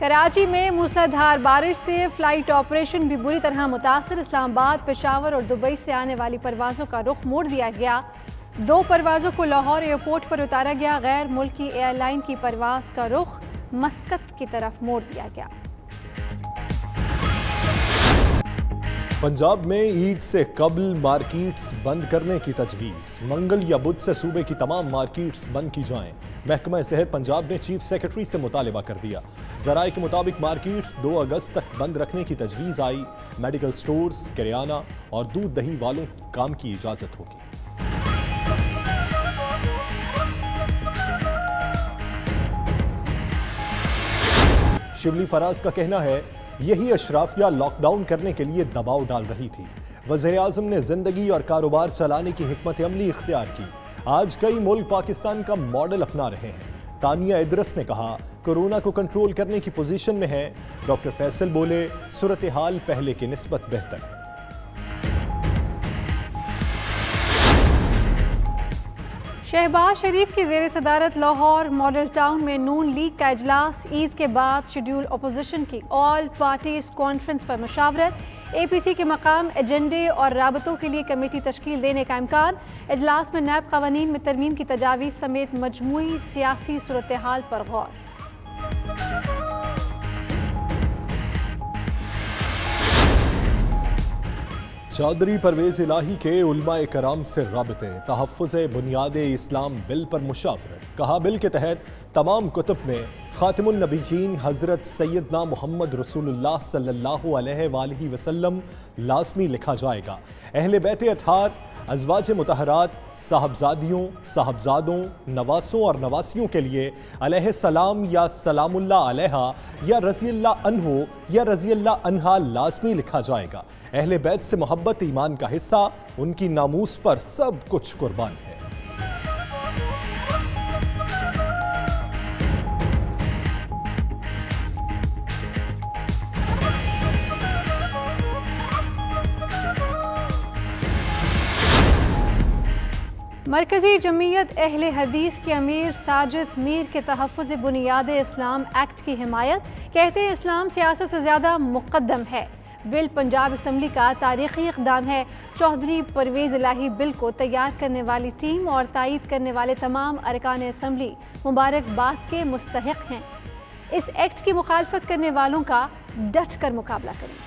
कराची में मूसलाधार बारिश से फ्लाइट ऑपरेशन भी बुरी तरह मुतासर। इस्लामाबाद, पेशावर और दुबई से आने वाली परवाज़ों का रुख मोड़ दिया गया। 2 परवाज़ों को लाहौर एयरपोर्ट पर उतारा गया। गैर मुल्की एयरलाइन की परवाज़ का रुख मस्कत की तरफ मोड़ दिया गया। पंजाब में ईद से कबल मार्केट्स बंद करने की तजवीज़। मंगल या बुध से सूबे की तमाम मार्केट्स बंद की जाएं। महकमा सेहत पंजाब ने चीफ सेक्रेटरी से मुतालबा कर दिया। ज़राए के मुताबिक मार्केट्स 2 अगस्त तक बंद रखने की तजवीज़ आई। मेडिकल स्टोर्स, किराना और दूध दही वालों काम की इजाज़त होगी। शिबली फराज का कहना है यही अशराफिया लॉकडाउन करने के लिए दबाव डाल रही थी। वज़ीर आज़म ने जिंदगी और कारोबार चलाने की हिकमत अमली इख्तियार की। आज कई मुल्क पाकिस्तान का मॉडल अपना रहे हैं। तानिया इदरस ने कहा कोरोना को कंट्रोल करने की पोजीशन में है। डॉक्टर फैसल बोले सूरत हाल पहले की निस्बत बेहतर है। शहबाज शरीफ की ज़ेर सदारत लाहौर मॉडल टाउन में नून लीग का इजलास। ईद के बाद शेड्यूल अपोजिशन की ऑल पार्टीज कॉन्फ्रेंस पर मुशावरत। APC के मकाम, एजेंडे और राबतों के लिए कमेटी तश्कील देने का इम्कान। इजलास में नैब क़वानीन में तरमीम की तजावीज़ समेत मजमूई सियासी सूरत हाल पर गौर। चौधरी परवेज इलाही के उलमाए कराम से राबते। तहफ़्फ़ुज़ बुनियाद इस्लाम बिल पर मुशावरत। कहा बिल के तहत तमाम कुतुब में खातिमुन नबीयीन हज़रत सैयदना मोहम्मद रसूलुल्लाह सल्लल्लाहु अलैहि वसल्लम लाज़मी लिखा जाएगा। अहले बैत अतहार, अज़वाज मुतहरात, साहबजादियों, साहबजादों, नवासों और नवासियों के लिए अलैहिस्सलाम या सलामुल्लाह अलैहा या रज़ियल्लाह अन्हु या रज़ियल्लाह अन्हा लाज़मी लिखा जाएगा। अहले बैत से मोहब्बत ईमान का हिस्सा। उनकी नामूस पर सब कुछ कुर्बान है। मरकज़ी जमीयत अहले हदीस के अमीर साजिद मीर के तहफ़्फ़ुज़ बुनियाद इस्लाम एक्ट की हिमायत। कहते हैं इस्लाम सियासत से ज़्यादा मुक़द्दम है। बिल पंजाब असम्बली का तारीख़ी इक़दाम है। चौधरी परवेज़ इलाही बिल को तैयार करने वाली टीम और तायीद करने वाले तमाम अरकान असम्बली मुबारकबाद के मुस्तहिक़ हैं। इस एक्ट की मुखालफत करने वालों का डट कर मुकाबला करें।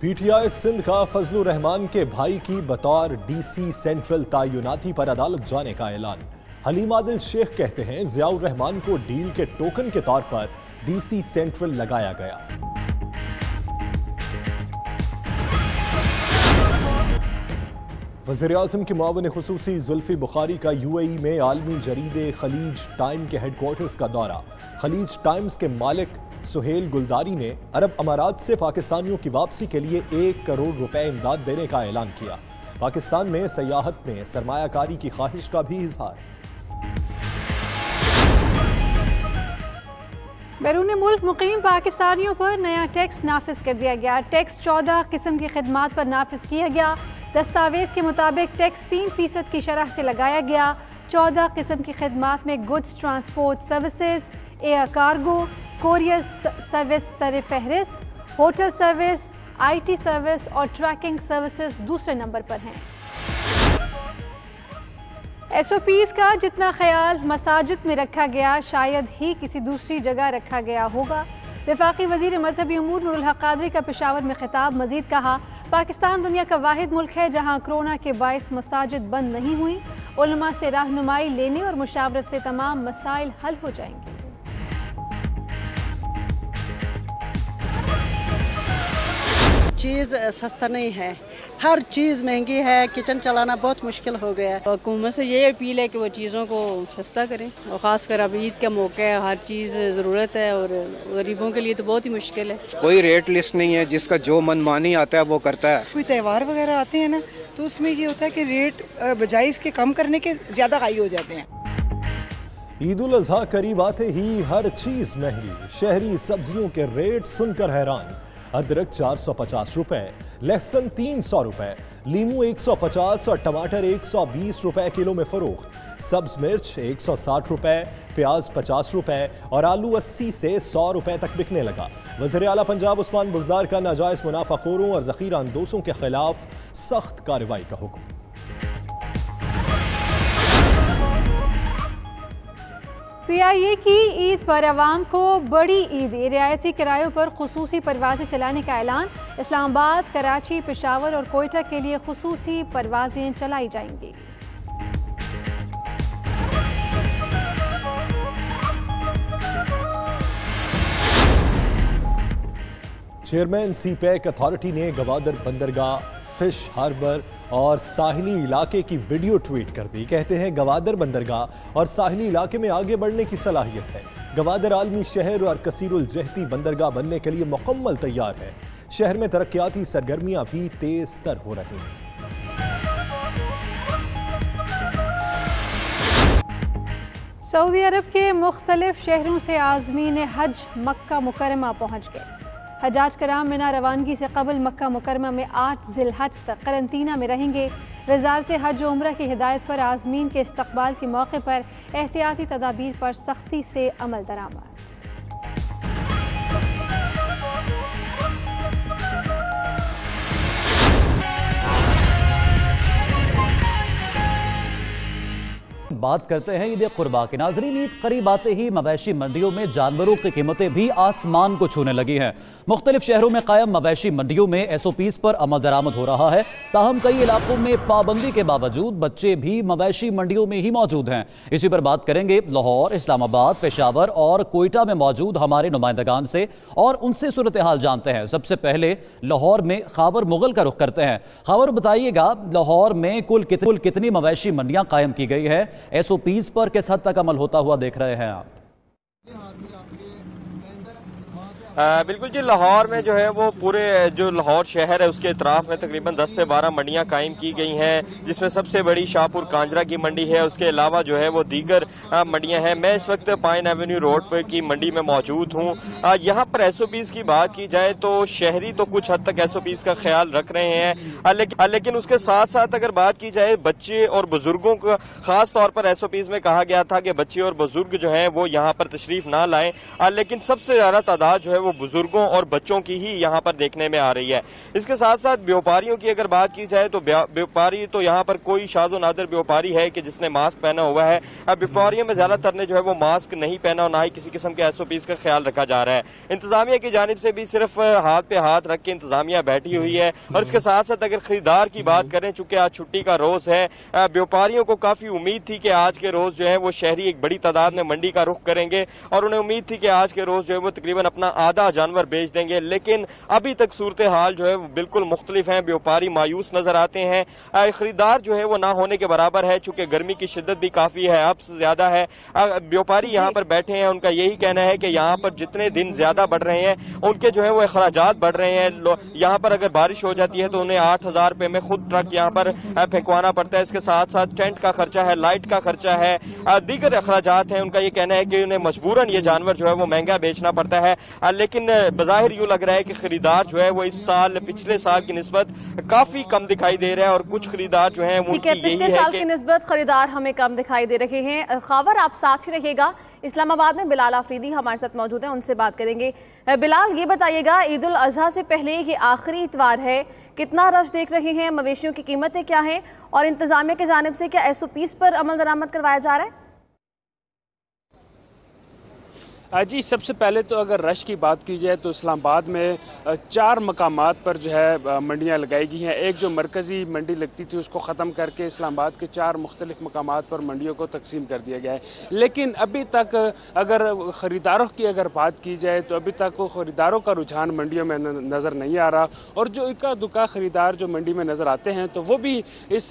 PTI सिंध का फजलुर रहमान के भाई की बतौर DC सेंट्रल तैनाती पर अदालत जाने का ऐलान। हलीम आदिल शेख कहते हैं ज़ियाउर रहमान को डील के टोकन के तौर पर DC सेंट्रल लगाया गया। वज़ीर आज़म के मुआविन खुसूसी जुल्फ़ी बुखारी का UAE में आलमी जरीदे खलीज टाइम के हेडक्वार्टर्स का दौरा। खलीज टाइम्स के मालिक सुहेल गुलदारी ने अरब अमारात से पाकिस्तानियों की वापसी के लिए 1 करोड़ रुपए इमदाद देने का ऐलान किया। पाकिस्तान में सयाहत में सरमायाकारी की ख्वाहिश का भी इजहार। बैरून मुल्क मुकीम पाकिस्तानियों पर नया टैक्स नाफिज कर दिया गया। टैक्स 14 किस्म की खिदमात पर नाफिज किया गया। दस्तावेज के मुताबिक टैक्स 3% की शरह से लगाया गया। 14 किस्म की खिदमात में goods transport services, air cargo, courier service सर फहरिस्त, होटल सर्विस, IT सर्विस और ट्रैकिंग सर्विसेज दूसरे नंबर पर हैं। SOPs का जितना ख्याल मसाजिद में रखा गया शायद ही किसी दूसरी जगह रखा गया होगा। वफाकी वज़ीर मजहबी उमूर नूरुल हक क़ादरी का पेशावर में खिताब। मजीद कहा पाकिस्तान दुनिया का वाहिद मुल्क है जहाँ कोरोना के बायस मसाजिद बंद नहीं हुई। उलमा से रहनुमाई लेने और मुशावरत से तमाम मसाइल हल हो जाएंगे। चीज़ सस्ता नहीं है, हर चीज़ महंगी है। किचन चलाना बहुत मुश्किल हो गया है। हुकूमत से ये अपील है कि वो चीज़ों को सस्ता करें और ख़ासकर अब ईद का मौका है, हर चीज़ ज़रूरत है और गरीबों के लिए तो बहुत ही मुश्किल है। कोई रेट लिस्ट नहीं है, जिसका जो मनमानी आता है वो करता है। कोई त्यौहार वगैरह आते हैं ना तो उसमें ये होता है कि रेट बजाय इसके कम करने के ज़्यादा हाई हो जाते हैं। ईद उल अज़हा करीब आते ही हर चीज़ महंगी। शहरी सब्जियों के रेट सुनकर हैरान। अदरक 450 रुपए, लहसुन 300 रुपए, लीमू 150 और टमाटर 120 रुपए किलो में फरोख्त। सब्ज मिर्च 160 रुपए, प्याज 50 रुपए और आलू 80 से 100 रुपए तक बिकने लगा। वज़ीर आला पंजाब उस्मान बुज़दार का नाजायज़ मुनाफाखोरों और ज़ख़ीरा अंदोज़ों के खिलाफ सख्त कार्रवाई का हुक्म। PIA की ईद पर अवाम को बड़ी ईदी रियायती किरायों पर खुसूसी परवाज़ें चलाने का ऐलान। इस्लामाबाद, कराची, पेशावर और कोयटा के लिए खुसूसी परवाज़ें चलाई जाएंगी। चेयरमैन सीपैक अथॉरिटी ने गवादर बंदरगाह, फिश हार्बर और साहिली इलाके की वीडियो ट्वीट कर दी। कहते हैं गवादर बंदरगाह और साहिली इलाके में आगे बढ़ने की सलाहियत है। गवादर आलमी शहर और कसीरुल जहती बंदरगाह बनने के लिए मुकम्मल तैयार है। शहर में तरक्याती सरगर्मियां भी तेज तर हो रही हैं। सऊदी अरब के मुख्तलिफ शहरों से आज़मीन हज मक्का मुकरमा पहुँच गए। हजाज कराम मिना रवानगी से कबल मक्का मुकरमा में 8 ज़िलहज तक करंतना में रहेंगे। वज़ारत हज व उम्रा की हिदायत पर आज़मीन के इस्तकबाल के मौके पर एहतियाती तदाबीर पर सख्ती से अमल दरामद। बात करते हैं ईद कुर्बा के। नाज़रीन, ईद करीब आते ही मवेशी मंडियों में जानवरों की कीमतें भी आसमान को छूने लगी हैं। मुख्तलिफ शहरों में कायम मवेशी मंडियों में SOPs पर अमल दरामद हो रहा है। ताहम कई इलाकों में पाबंदी के बावजूद बच्चे भी मवेशी मंडियों में ही मौजूद हैं। इसी पर बात करेंगे लाहौर, इस्लामाबाद, पेशावर और कोयटा में मौजूद हमारे नुमाइंदगान से और उनसे सूरत हाल जानते हैं। सबसे पहले लाहौर में खावर मुगल का रुख करते हैं। खावर, बताइएगा लाहौर में कुल कितनी मवेशी मंडियां कायम की गई है? SOPs पर किस हद तक अमल होता हुआ देख रहे हैं आप? बिल्कुल जी, लाहौर में जो है वो पूरे जो लाहौर शहर है उसके इतराफ में तकरीबन 10 से 12 मंडियां कायम की गई हैं, जिसमें सबसे बड़ी शाहपुर कांजरा की मंडी है। उसके अलावा जो है वो दीगर मंडियां हैं। मैं इस वक्त पाइन एवेन्यू रोड पर की मंडी में मौजूद हूं। यहाँ पर SOPs की बात की जाए तो शहरी तो कुछ हद तक SOPs का ख्याल रख रहे हैं, लेकिन उसके साथ साथ अगर बात की जाए बच्चे और बुजुर्गों का, खास तौर पर SOPs में कहा गया था कि बच्चे और बुजुर्ग जो है वो यहाँ पर तशरीफ ना लाएं, लेकिन सबसे ज्यादा तादाद जो है बुजुर्गों और बच्चों की ही यहाँ पर देखने में आ रही है। इसके साथ साथ व्यापारियों की अगर बात की जाए तो व्यापारी तो यहाँ पर कोई शाज़ो नादिर व्यापारी है कि जिसने मास्क पहना हुआ है। अब व्यापारियों में ज्यादातर ने जो है वो मास्क नहीं पहना और ना ही किसी किस्म के SOPs का ख्याल रखा जा रहा है। इंतजामिया की जानिब से भी सिर्फ हाथ पे हाथ रख के इंतजामिया बैठी हुई है। और इसके साथ साथ अगर खरीदार की बात करें, चूंकि आज छुट्टी का रोज है, व्यापारियों को काफी उम्मीद थी कि आज के रोज जो है वो शहरी एक बड़ी तादाद में मंडी का रुख करेंगे और उन्हें उम्मीद थी कि आज के रोज जो है वो तकरीबन अपना आधा जानवर बेच देंगे। लेकिन अभी तक सूरत हाल जो है वो बिल्कुल मुख्तलिफ है। व्यापारी मायूस नजर आते हैं, खरीदार जो है वो ना होने के बराबर है, चूंकि गर्मी की शिद्दत भी काफी है, अब से ज्यादा है। व्यापारी यहाँ पर बैठे हैं, उनका यही कहना है कि यहाँ पर जितने दिन ज्यादा बढ़ रहे हैं उनके जो है वो अखराजात बढ़ रहे हैं। यहाँ पर अगर बारिश हो जाती है तो उन्हें 8,000 रुपए में खुद ट्रक यहाँ पर फेंकवाना पड़ता है। इसके साथ साथ टेंट का खर्चा है, लाइट का खर्चा है, दीगर अखराजात हैं। उनका ये कहना है कि उन्हें मजबूरन ये जानवर जो है वो महंगा बेचना पड़ता है। लेकिन बज़ाहिर यूं लग रहा है कि खरीदार जो है वो इस साल पिछले साल की निस्बत काफी कम दिखाई दे रहा है और कुछ खरीदार जो है वो पिछले साल की निस्बत खरीदार हमें कम दिखाई दे रहे हैं। खावर, आप साथ ही रहिएगा। इस्लामाबाद में बिलाल आफरीदी हमारे साथ मौजूद हैं, उनसे बात करेंगे। बिलाल, ये बताइएगा, ईद उल अजहा से पहले ये आखिरी इतवार है, कितना रश देख रहे हैं? मवेशियों की कीमतें क्या हैं और इंतजामिया की जानिब से क्या SOPs पर अमल दरामद करवाया जा रहा है? जी, सबसे पहले तो अगर रश की बात की जाए तो इस्लामाबाद में 4 मकामात पर जो है मंडियाँ लगाई गई हैं। एक जो मरकज़ी मंडी लगती थी उसको ख़त्म करके इस्लामाबाद के 4 मुख्तलिफ मकामात पर मंडियों को तकसीम कर दिया गया है। लेकिन अभी तक अगर ख़रीदारों की अगर बात की जाए तो अभी तक ख़रीदारों का रुझान मंडियों में नज़र नहीं आ रहा और जो इक्का दुक्का ख़रीदार जो मंडी में नज़र आते हैं तो वो भी इस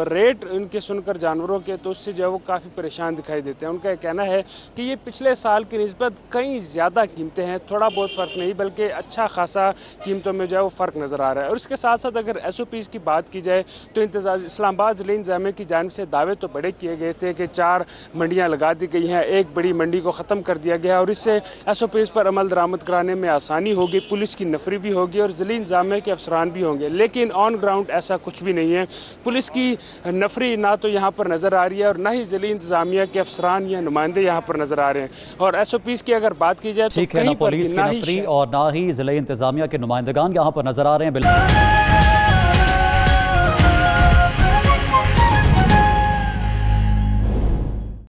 रेट उनके सुनकर जानवरों के तो उससे जो है वो काफ़ी परेशान दिखाई देते हैं। उनका कहना है कि ये पिछले साल की निस्बत अदद कई ज़्यादा कीमतें हैं, थोड़ा बहुत फ़र्क नहीं बल्कि अच्छा खासा कीमतों में जो है वो फ़र्क नज़र आ रहा है। और इसके साथ साथ अगर SOPs की बात की जाए तो इस्लामाबाद ज़िले इंतज़ामिया की जानिब से दावे तो बड़े किए गए थे कि 4 मंडियाँ लगा दी गई हैं, एक बड़ी मंडी को ख़त्म कर दिया गया और इससे SOPs पर अमल दरामद कराने में आसानी होगी, पुलिस की नफरी भी होगी और ज़िले इंतज़ामिया के अफसरान भी होंगे। लेकिन ऑन ग्राउंड ऐसा कुछ भी नहीं है। पुलिस की नफरी ना तो यहाँ पर नज़र आ रही है और ना ही ज़िले इंतज़ामिया के अफसरान या नुमाइंदे यहाँ पर नज़र आ रहे हैं। और SOPs की अगर बात की जाए तो कहीं पर पुलिस की नफरी और ना ही ज़िले इंतज़ामिया के नुमाइंदगान यहाँ पर नज़र आ रहे हैं।